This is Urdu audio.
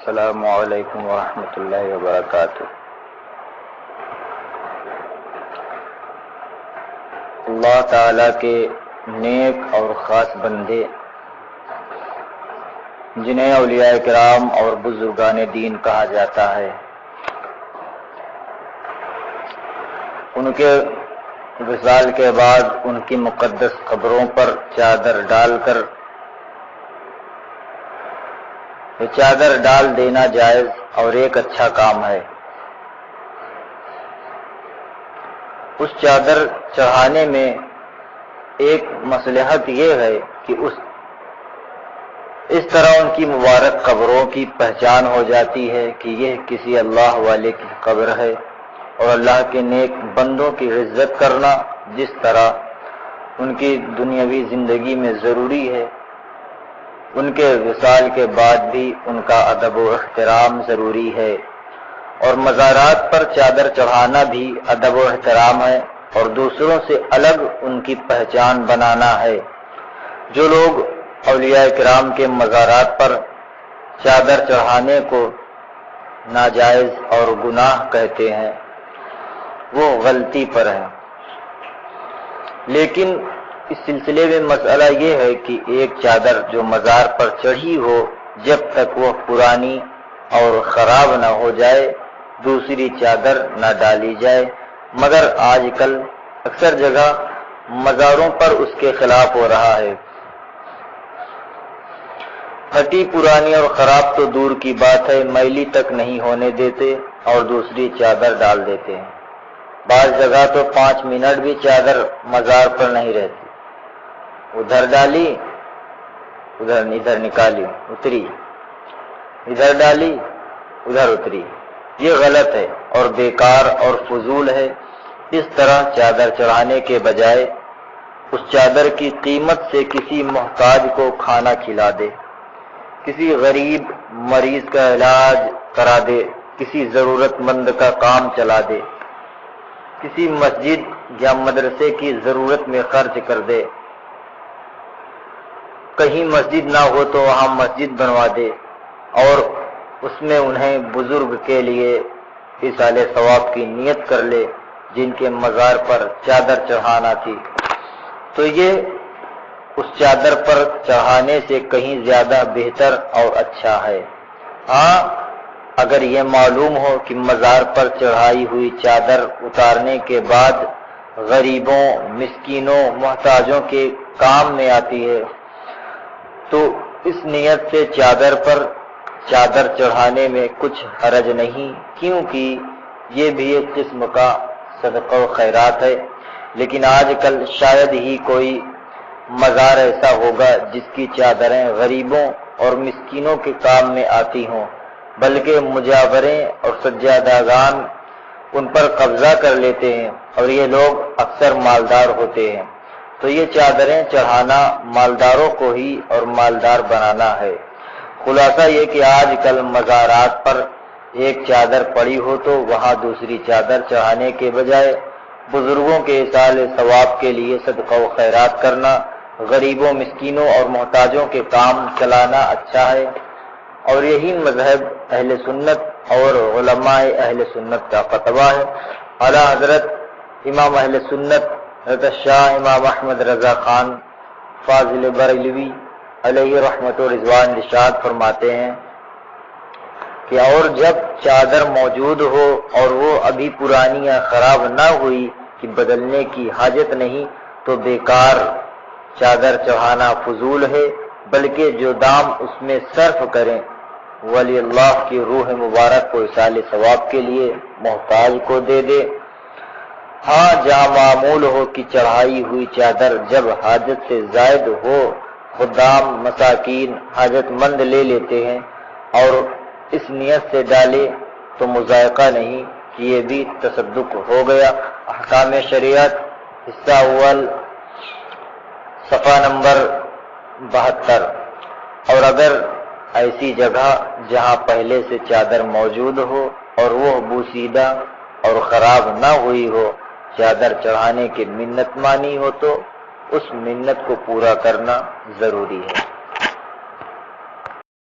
السلام علیکم ورحمۃ اللہ وبرکاتہ۔ اللہ تعالیٰ کے نیک اور خاص بندے جنہیں اولیاء کرام اور بزرگان دین کہا جاتا ہے، ان کے وصال کے بعد ان کی مقدس قبروں پر چادر ڈال کر یہ چادر ڈال دینا جائز اور ایک اچھا کام ہے۔ اس چادر چڑھانے میں ایک مصلحت یہ ہے کہ اس طرح ان کی مبارک قبروں کی پہچان ہو جاتی ہے کہ یہ کسی اللہ والے کی قبر ہے، اور اللہ کے نیک بندوں کی عزت کرنا جس طرح ان کی دنیاوی زندگی میں ضروری ہے، ان کے وصال کے بعد بھی ان کا ادب و احترام ضروری ہے، اور مزارات پر چادر چڑھانا بھی ادب و احترام ہے اور دوسروں سے الگ ان کی پہچان بنانا ہے۔ جو لوگ اولیاء کرام کے مزارات پر چادر چڑھانے کو ناجائز اور گناہ کہتے ہیں وہ غلطی پر ہیں، لیکن اس سلسلے میں مسئلہ یہ ہے کہ ایک چادر جو مزار پر چڑھی ہو جب تک وہ پرانی اور خراب نہ ہو جائے دوسری چادر نہ ڈالی جائے، مگر آج کل اکثر جگہ مزاروں پر اس کے خلاف ہو رہا ہے۔ پھٹی پرانی اور خراب تو دور کی بات ہے، میلی تک نہیں ہونے دیتے اور دوسری چادر ڈال دیتے ہیں۔ بعض جگہ تو 5 منٹ بھی چادر مزار پر نہیں رہتی، ادھر ڈالی ادھر نکالی اتری، ادھر ڈالی ادھر اتری، یہ غلط ہے اور بیکار اور فضول ہے۔ اس طرح چادر چڑھانے کے بجائے اس چادر کی قیمت سے کسی محتاج کو کھانا کھلا دے، کسی غریب مریض کا علاج کرا دے، کسی ضرورت مند کا کام چلا دے، کسی مسجد یا مدرسے کی ضرورت میں خرچ کر دے، کہیں مسجد نہ ہو تو وہاں مسجد بنوا دے اور اس میں انہیں بزرگ کے لیے ایصال ثواب کی نیت کر لے جن کے مزار پر چادر چڑھانا تھی، تو یہ اس چادر پر چڑھانے سے کہیں زیادہ بہتر اور اچھا ہے۔ ہاں، اگر یہ معلوم ہو کہ مزار پر چڑھائی ہوئی چادر اتارنے کے بعد غریبوں، مسکینوں، محتاجوں کے کام میں آتی ہے تو اس نیت سے چادر پر چادر چڑھانے میں کچھ حرج نہیں، کیونکہ یہ بھی ایک قسم کا صدقہ و خیرات ہے۔ لیکن آج کل شاید ہی کوئی مزار ایسا ہوگا جس کی چادریں غریبوں اور مسکینوں کے کام میں آتی ہوں، بلکہ مجاوریں اور سجادہگان ان پر قبضہ کر لیتے ہیں اور یہ لوگ اکثر مالدار ہوتے ہیں، تو یہ چادریں چڑھانا مالداروں کو ہی اور مالدار بنانا ہے۔ خلاصہ یہ کہ آج کل مزارات پر ایک چادر پڑی ہو تو وہاں دوسری چادر چڑھانے کے بجائے بزرگوں کے ایصال ثواب کے لیے صدقہ و خیرات کرنا، غریبوں، مسکینوں اور محتاجوں کے کام چلانا اچھا ہے، اور یہی مذہب اہل سنت اور علماء اہل سنت کا فتویٰ ہے۔ اعلیٰ حضرت امام اہل سنت حضرت شاہ امام احمد رضا خان فاضل بریلوی علیہ رحمت و رضوان ارشاد فرماتے ہیں کہ اور جب چادر موجود ہو اور وہ ابھی پرانی یا خراب نہ ہوئی کہ بدلنے کی حاجت نہیں تو بیکار چادر چڑھانا فضول ہے، بلکہ جو دام اس میں صرف کریں ولی اللہ کی روح مبارک کو ایصال ثواب کے لیے محتاج کو دے دے۔ ہاں، جہاں معمول ہو کہ چڑھائی ہوئی چادر جب حاجت سے زائد ہو خدام، مساکین، حاجت مند لے لیتے ہیں اور اس نیت سے ڈالے تو مذائقہ نہیں کہ یہ بھی تصدق ہو گیا۔ احکام شریعت حصہ اول صفحہ نمبر 72۔ اور اگر ایسی جگہ جہاں پہلے سے چادر موجود ہو اور وہ بوسیدہ اور خراب نہ ہوئی ہو چادر چڑھانے کی منت مانی ہو تو اس منت کو پورا کرنا ضروری ہے۔